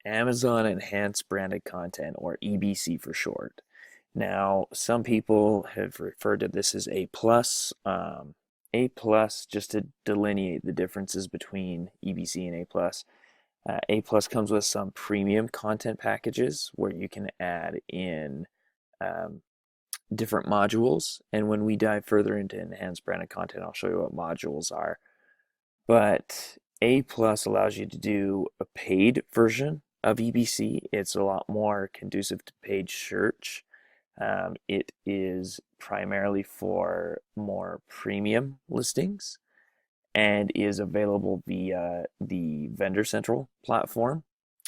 Amazon Enhanced Branded Content, or EBC for short. Now, some people have referred to this as A plus. A plus, just to delineate the differences between EBC and A plus. A plus comes with some premium content packages where you can add in um, different modules. And when we dive further into enhanced branded content, I'll show you what modules are. But A plus allows you to do a paid version of EBC. It's a lot more conducive to paid search. It is primarily for more premium listings and is available via the Vendor Central platform.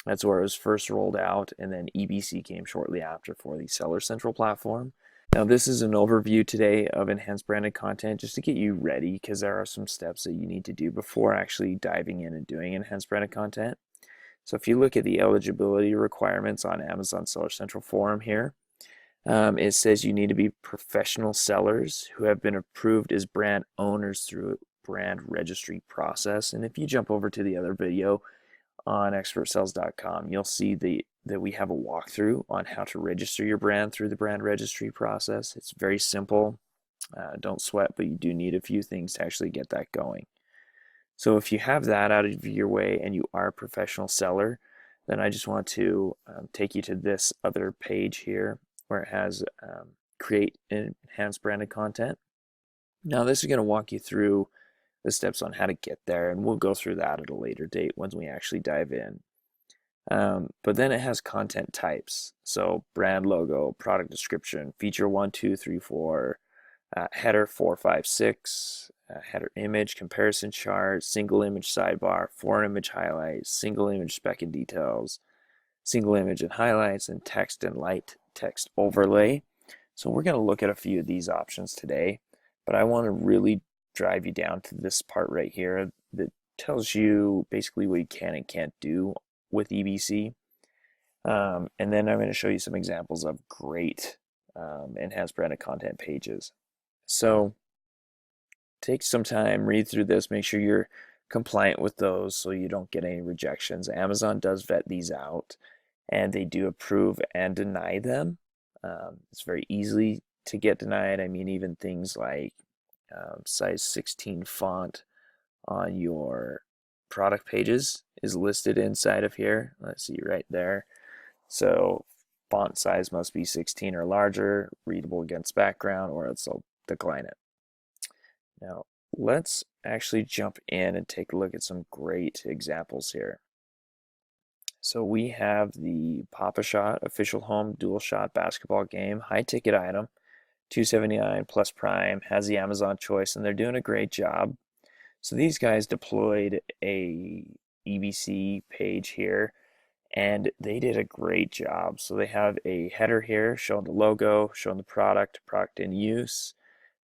That's where it was first rolled out, and then EBC came shortly after for the Seller Central platform. Now, this is an overview today of enhanced branded content just to get you ready, because there are some steps that you need to do before actually diving in and doing enhanced branded content. So if you look at the eligibility requirements on Amazon Seller Central Forum here, it says you need to be professional sellers who have been approved as brand owners through a brand registry process. And if you jump over to the other video on expertsells.com, you'll see that we have a walkthrough on how to register your brand through the brand registry process. It's very simple. Don't sweat, but you do need a few things to actually get that going. So if you have that out of your way and you are a professional seller, then I just want to take you to this other page here where it has create enhanced branded content. Now this is going to walk you through the steps on how to get there, and we'll go through that at a later date when we actually dive in. But then it has content types. So brand logo, product description, feature 1, 2, 3, 4, header 4, 5, 6, header image, comparison chart, single image sidebar, 4 image highlights, single image spec and details, single image and highlights, and text and light text overlay. So we're going to look at a few of these options today, but I want to really drive you down to this part right here that tells you basically what you can and can't do with EBC. And then I'm going to show you some examples of great enhanced branded content pages. So take some time, read through this, make sure you're compliant with those so you don't get any rejections. Amazon does vet these out, and they do approve and deny them. It's very easy to get denied. I mean, even things like size 16 font on your product pages is listed inside of here. Let's see right there. So font size must be 16 or larger, readable against background, or else they'll decline it. Now let's actually jump in and take a look at some great examples here. So we have the Pop-A-Shot official home dual shot basketball game, high ticket item, $279 plus Prime, has the Amazon choice, and they're doing a great job. So these guys deployed a EBC page here, and they did a great job. So they have a header here showing the logo, showing the product in use,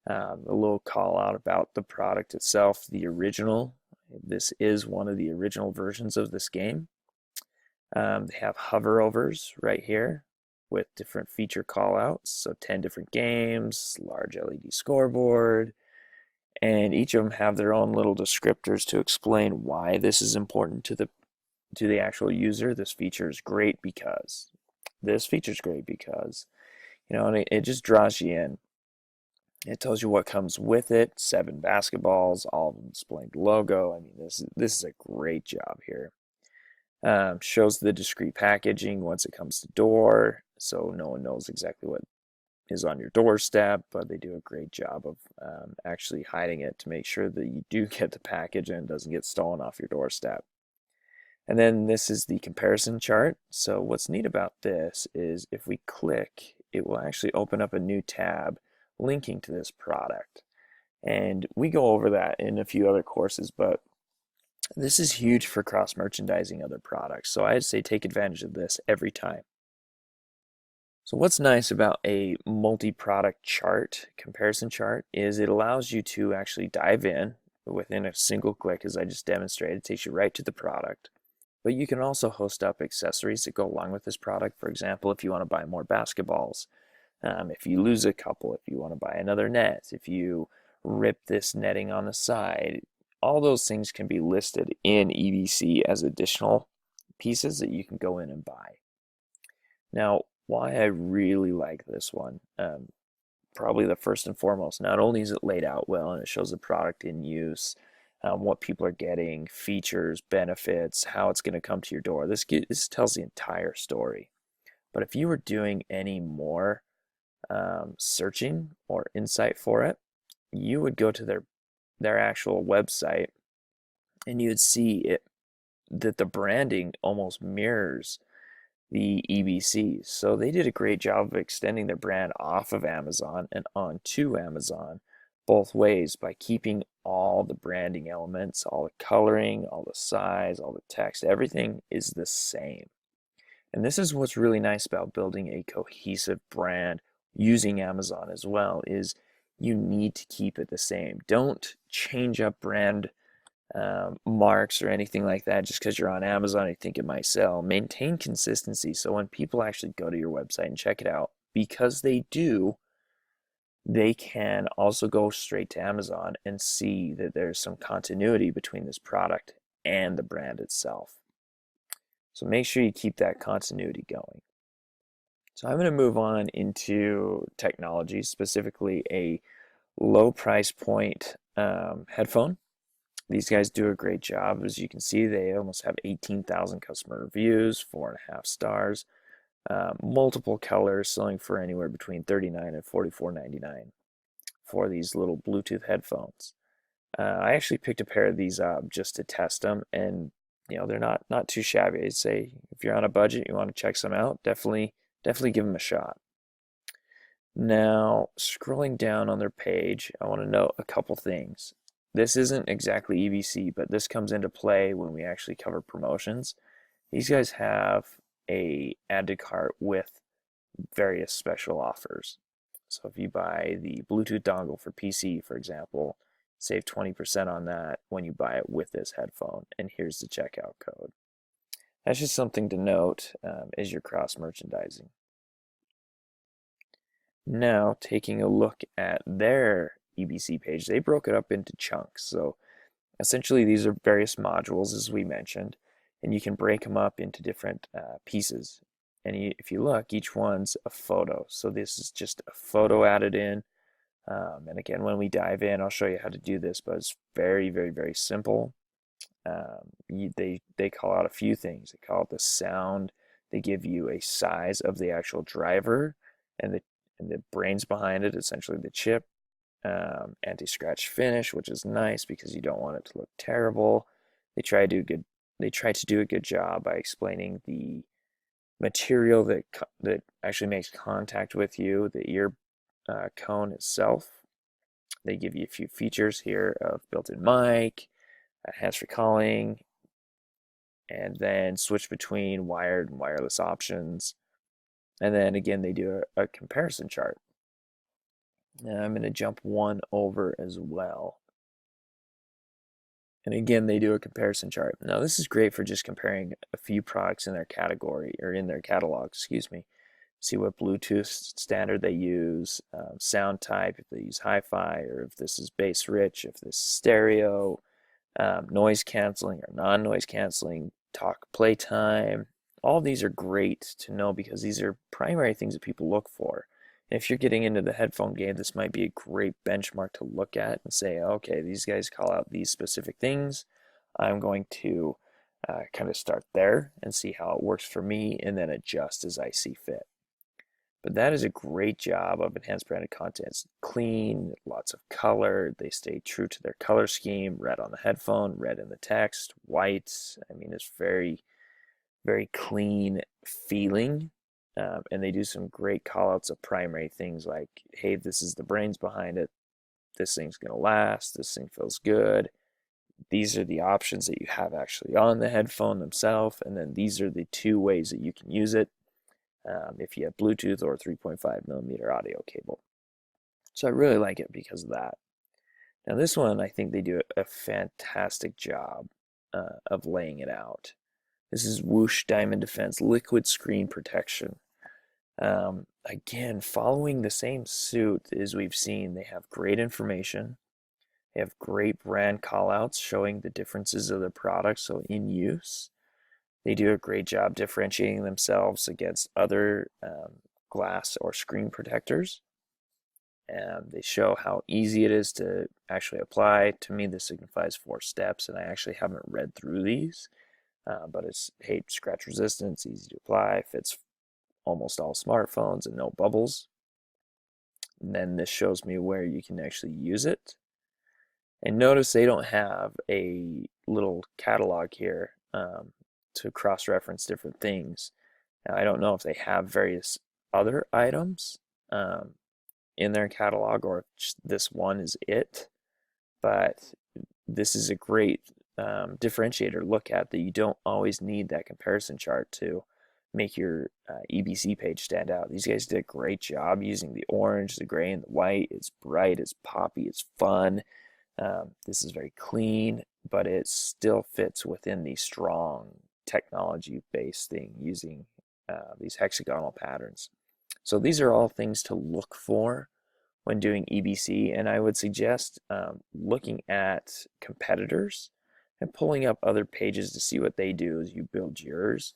a little call out about the product itself, the original. This is one of the original versions of this game. They have hover-overs right here with different feature callouts. So 10 different games, large LED scoreboard, and each of them have their own little descriptors to explain why this is important to the actual user. This feature is great because. This feature is great because. And it just draws you in. It tells you what comes with it. 7 basketballs, all of them displaying the logo. I mean, this is a great job here. Shows the discrete packaging once it comes to door, so no one knows exactly what is on your doorstep, but they do a great job of actually hiding it to make sure that you do get the package and it doesn't get stolen off your doorstep. And then this is the comparison chart. So what's neat about this is if we click, it will actually open up a new tab linking to this product. And we go over that in a few other courses, but this is huge for cross-merchandising other products. So I'd say take advantage of this every time. So what's nice about a multi-product chart, comparison chart, is it allows you to actually dive in within a single click, as I just demonstrated. It takes you right to the product. But you can also host up accessories that go along with this product. For example, if you want to buy more basketballs, if you lose a couple, if you want to buy another net, if you rip this netting on the side, all those things can be listed in EBC as additional pieces that you can go in and buy. Now, why I really like this one, probably the first and foremost, not only is it laid out well and it shows the product in use, what people are getting, features, benefits, how it's going to come to your door. This tells the entire story. But if you were doing any more searching or insight for it, you would go to their actual website and you would see it that the branding almost mirrors the EBCs. So they did a great job of extending their brand off of Amazon and onto Amazon both ways by keeping all the branding elements, all the coloring, all the size, all the text, everything is the same. And this is what's really nice about building a cohesive brand using Amazon as well, is you need to keep it the same. Don't change up brand marks or anything like that just because you're on Amazon and you think it might sell. Maintain consistency so when people actually go to your website and check it out, because they do, they can also go straight to Amazon and see that there's some continuity between this product and the brand itself. So make sure you keep that continuity going. So I'm going to move on into technology, specifically a low price point headphone. These guys do a great job. As you can see, they almost have 18,000 customer reviews, 4.5 stars, multiple colors, selling for anywhere between $39 and $44.99 for these little Bluetooth headphones. I actually picked a pair of these up just to test them, and they're not too shabby. I'd say if you're on a budget, you want to check some out, definitely give them a shot. Now, scrolling down on their page, I want to note a couple things. This isn't exactly EBC, but this comes into play when we actually cover promotions. These guys have a add to cart with various special offers. So if you buy the Bluetooth dongle for PC, for example, save 20% on that when you buy it with this headphone. And here's the checkout code. That's just something to note as you're cross merchandising. Now, taking a look at their EBC page, they broke it up into chunks. So essentially, these are various modules, as we mentioned, and you can break them up into different pieces. And if you look, each one's a photo. So this is just a photo added in. And again, when we dive in, I'll show you how to do this, but it's very, very, very simple. They call out a few things. They call it the sound. They give you a size of the actual driver and the brains behind it, essentially the chip. Anti-scratch finish, which is nice because you don't want it to look terrible. They try to do a good job by explaining the material that actually makes contact with you, the ear cone itself. They give you a few features here of built-in mic, hands-free calling, and then switch between wired and wireless options. And then again, they do a comparison chart. Now I'm going to jump one over as well. And again, they do a comparison chart. Now this is great for just comparing a few products in their category, or in their catalog, excuse me. See what Bluetooth standard they use, sound type, if they use hi-fi, or if this is bass rich, if this is stereo, noise canceling or non-noise canceling, talk playtime. All of these are great to know because these are primary things that people look for. And if you're getting into the headphone game, this might be a great benchmark to look at and say, okay, these guys call out these specific things. I'm going to kind of start there and see how it works for me and then adjust as I see fit. But that is a great job of enhanced branded content. It's clean, lots of color. They stay true to their color scheme. Red on the headphone, red in the text, white. I mean, it's very, very clean feeling. And they do some great call outs of primary things like, hey, this is the brains behind it. This thing's going to last. This thing feels good. These are the options that you have actually on the headphone themselves. And then these are the two ways that you can use it. If you have Bluetooth or 3.5 millimeter audio cable. So I really like it because of that. Now this one, I think they do a fantastic job of laying it out. This is Whoosh Diamond Defense Liquid Screen Protection. Again, following the same suit as we've seen, they have great information. They have great brand callouts showing the differences of the product, so in use. They do a great job differentiating themselves against other glass or screen protectors. And they show how easy it is to actually apply. To me, this signifies 4 steps, and I actually haven't read through these, but it's scratch resistance, easy to apply, fits almost all smartphones, and no bubbles. And then this shows me where you can actually use it. And notice they don't have a little catalog here to cross-reference different things. Now, I don't know if they have various other items in their catalog or if this one is it, but this is a great differentiator to look at, that you don't always need that comparison chart to make your EBC page stand out. These guys did a great job using the orange, the gray, and the white. It's bright, it's poppy, it's fun. This is very clean, but it still fits within the strong technology-based thing using these hexagonal patterns. So these are all things to look for when doing EBC, and I would suggest looking at competitors and pulling up other pages to see what they do as you build yours.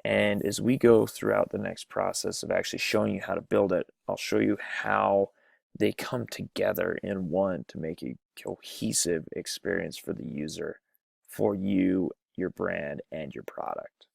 And as we go throughout the next process of actually showing you how to build it, I'll show you how they come together in one to make a cohesive experience for the user, for you, your brand, and your product.